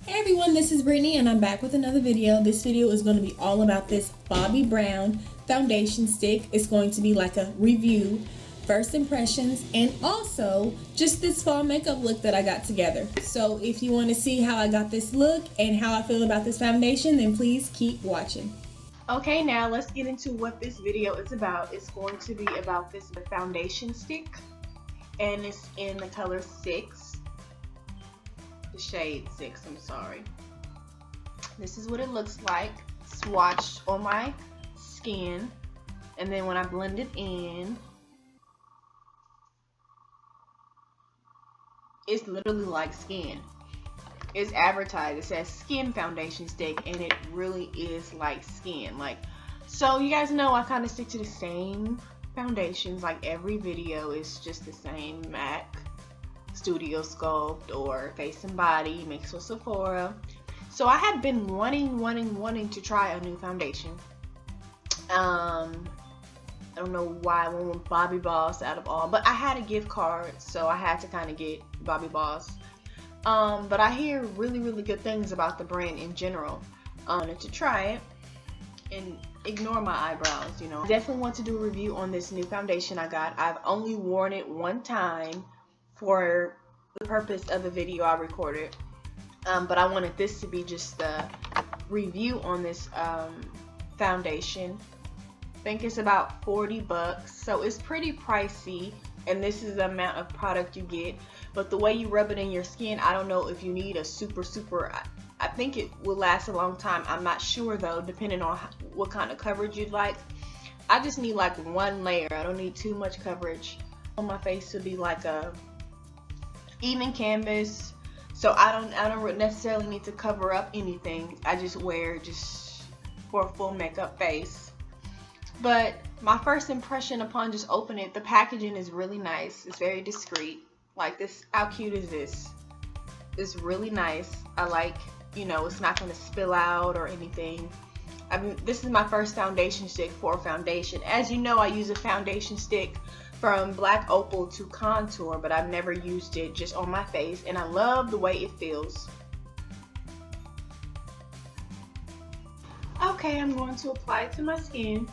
Hey everyone, this is Brittany and I'm back with another video. This video is going to be all about this Bobbi Brown foundation stick. It's going to be like a review, first impressions, and also just this fall makeup look that I got together. So if you want to see how I got this look and how I feel about this foundation, then please keep watching. Okay, now let's get into what this video is about. It's going to be about this foundation stick, and it's in the color 6. The shade 6, I'm sorry. This is what it looks like swatched on my skin, and then when I blend it in, it's literally like skin. It's advertised, it says skin foundation stick, and it really is like skin. So you guys know I kind of stick to the same foundations. Like every video is just the same MAC, Studio Sculpt, or Face and Body mixed with Sephora. So I had been wanting to try a new foundation. I don't know why I went with Bobbi Boss out of all, but I had a gift card, so I had to kind of get Bobbi Boss. But I hear really good things about the brand in general. I wanted to try it and ignore my eyebrows, you know. I definitely want to do a review on this new foundation I got. I've only worn it one time for the purpose of the video I recorded, but I wanted this to be just a review on this foundation. I think it's about 40 bucks, so it's pretty pricey, and this is the amount of product you get. But the way you rub it in your skin, I don't know if you need a super I think it will last a long time. I'm not sure though, depending on what kind of coverage you'd like. I just need like one layer. I don't need too much coverage on my face to be like a even canvas, so I don't necessarily need to cover up anything. I just wear just for a full makeup face. But my first impression upon just opening it, the packaging is really nice. It's very discreet. Like this, how cute is this? It's really nice. I like, you know, it's not going to spill out or anything. I mean, this is my first foundation stick for a foundation. As you know, I use a foundation stick from Black Opal to contour, but I've never used it just on my face, and I love the way it feels. Okay, I'm going to apply it to my skin.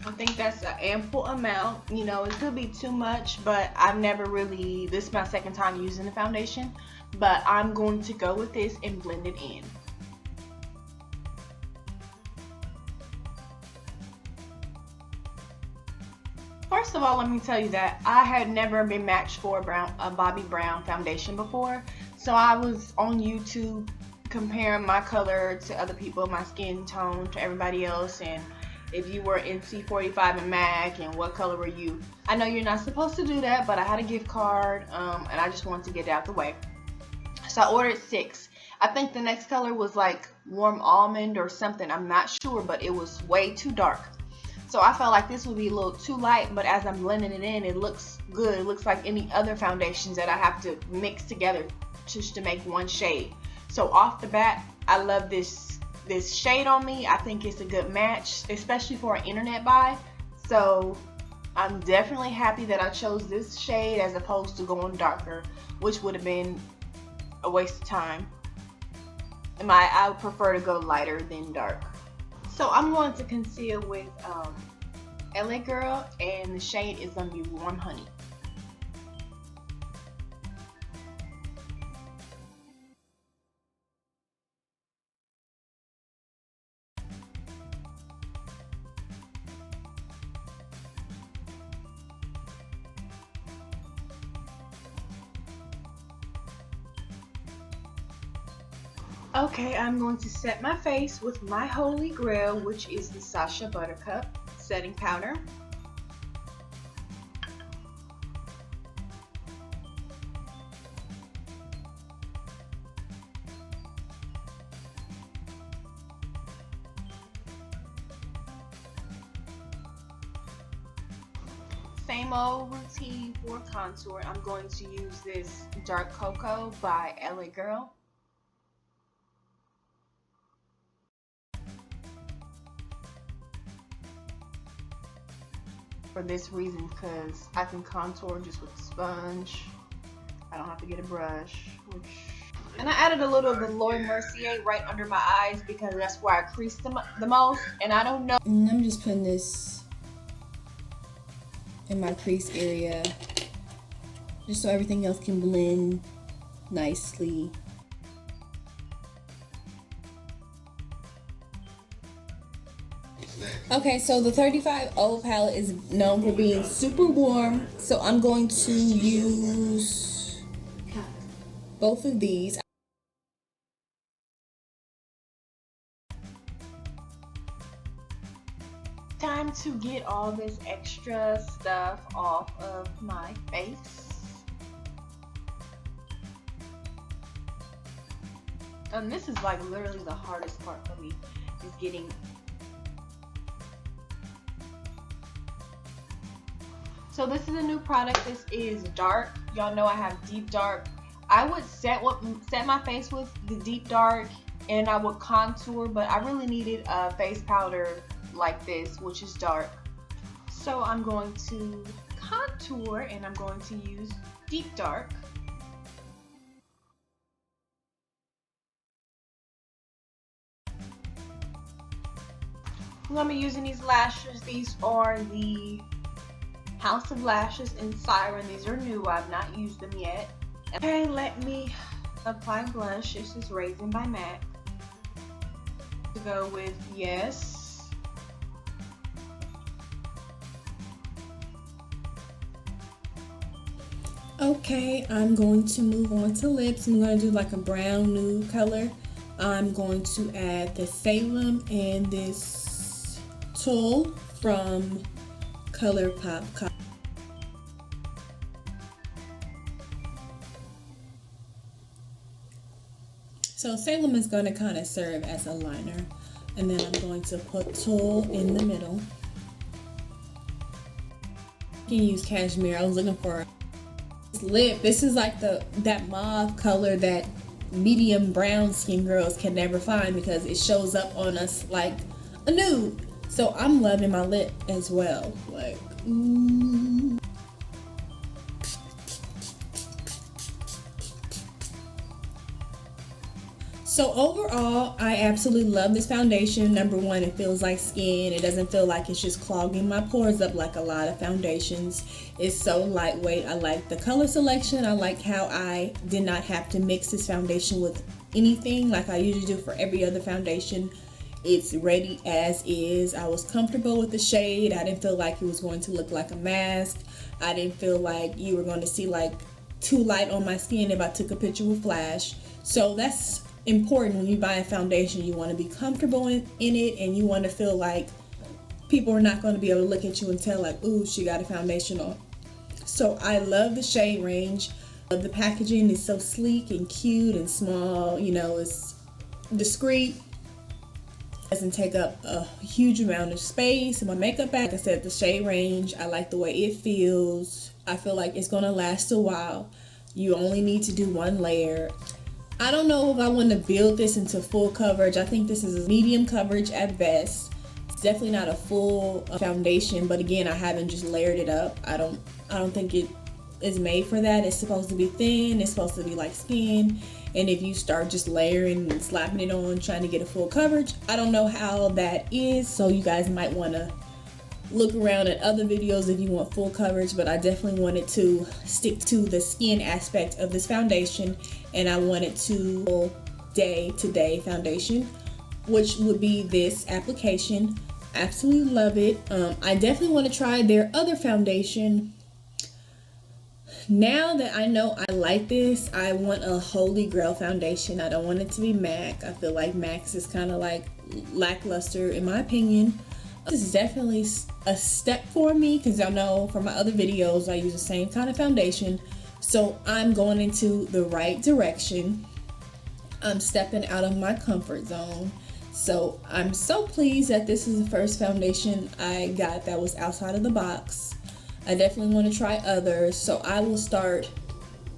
I think that's an ample amount. You know, it could be too much, but I've never really, this is my second time using the foundation, but I'm going to go with this and blend it in. First of all, let me tell you that I had never been matched for a Bobbi Brown foundation before, so I was on YouTube comparing my color to other people, my skin tone to everybody else, and if you were NC45 and MAC and what color were you. I know you're not supposed to do that, but I had a gift card, and I just wanted to get it out the way. So I ordered 6. I think the next color was like warm almond or something. I'm not sure, but it was way too dark. So I felt like this would be a little too light, but as I'm blending it in, it looks good. It looks like any other foundations that I have to mix together just to make one shade. So off the bat, I love this shade on me. I think it's a good match, especially for an internet buy. So I'm definitely happy that I chose this shade as opposed to going darker, which would have been a waste of time. I would prefer to go lighter than dark. So I'm going to conceal with LA Girl, and the shade is going to be Warm Honey. Okay, I'm going to set my face with my holy grail, which is the Sacha Buttercup setting powder. same old routine for contour. I'm going to use this Dark Cocoa by LA Girl. For this reason, because I can contour just with a sponge. I don't have to get a brush, and I added a little of the Laura Mercier right under my eyes because that's where I crease the most, and I don't know. And I'm just putting this in my crease area just so everything else can blend nicely. Okay, so the 35O palette is known for being super warm, so I'm going to use both of these. Time to get all this extra stuff off of my face. And this is like literally the hardest part for me, is getting. So this is a new product. This is dark. Y'all know I have deep dark. I would set my face with the deep dark, and I would contour, but I really needed a face powder like this, which is dark. So I'm going to contour, and I'm going to use deep dark. I'm going to be using these lashes. These are the House of Lashes in Siren. These are new. I've not used them yet. Okay, let me apply blush. This is Raisin by MAC. To go with Yes. Okay, I'm going to move on to lips. I'm going to do like a brown nude color. I'm going to add the Salem and this Tulle from ColourPop. So Salem is going to kind of serve as a liner, and then I'm going to put Tulle in the middle. You can use cashmere. I was looking for this lip. This is like that mauve color that medium brown skin girls can never find because it shows up on us like a nude. So I'm loving my lip as well. Like, ooh. So overall, I absolutely love this foundation. Number one, it feels like skin. It doesn't feel like it's just clogging my pores up like a lot of foundations. It's so lightweight. I like the color selection. I like how I did not have to mix this foundation with anything like I usually do for every other foundation. It's ready as is. I was comfortable with the shade. I didn't feel like it was going to look like a mask. I didn't feel like you were going to see like too light on my skin if I took a picture with flash. So that's important when you buy a foundation. You want to be comfortable in it, and you want to feel like people are not going to be able to look at you and tell like, ooh, she got a foundation on. So I love the shade range. The packaging is so sleek and cute and small. You know, it's discreet. Doesn't take up a huge amount of space in my makeup bag. Like I said, the shade range, I like the way it feels. I feel like it's going to last a while. You only need to do one layer. I don't know if I want to build this into full coverage. I think this is a medium coverage at best. It's definitely not a full foundation, but again, I haven't just layered it up. I don't think it is made for that. It's supposed to be thin. It's supposed to be like skin. And if you start just layering and slapping it on, trying to get a full coverage, I don't know how that is. So you guys might want to look around at other videos if you want full coverage, but I definitely wanted to stick to the skin aspect of this foundation, and I wanted to day-to-day foundation, which would be this application. Absolutely love it. I definitely want to try their other foundation. Now that I know I like this, I want a holy grail foundation. I don't want it to be MAC. I feel like MAC is kind of like lackluster in my opinion. This is definitely a step for me because y'all know from my other videos I use the same kind of foundation. So I'm going into the right direction. I'm stepping out of my comfort zone. So I'm so pleased that this is the first foundation I got that was outside of the box. I definitely want to try others, so I will start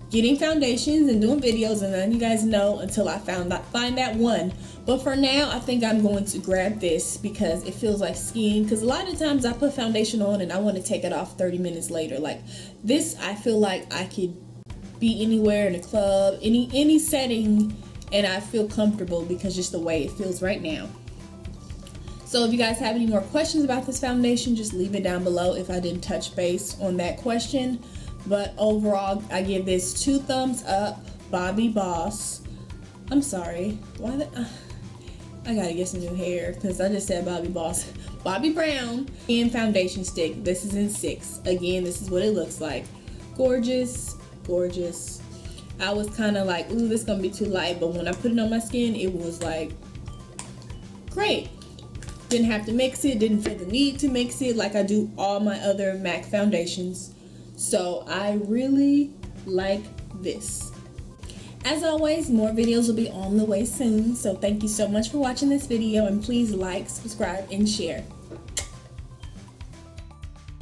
getting foundations and doing videos and letting you guys know until I find that one. But for now, I think I'm going to grab this because it feels like skin. Because a lot of times I put foundation on and I want to take it off 30 minutes later. Like this, I feel like I could be anywhere in a club, any setting, and I feel comfortable because just the way it feels right now. So if you guys have any more questions about this foundation, just leave it down below if I didn't touch base on that question. But overall, I give this 2 thumbs up. Bobbi Boss. I'm sorry. I gotta get some new hair because I just said Bobbi Boss. Bobbi Brown and foundation stick. This is in 6. Again, this is what it looks like. Gorgeous, gorgeous. I was kind of like, ooh, this is gonna be too light. But when I put it on my skin, it was like, great. Didn't have to mix it. Didn't feel the need to mix it like I do all my other MAC foundations. So I really like this. As always, more videos will be on the way soon. So thank you so much for watching this video, and please like, subscribe, and share.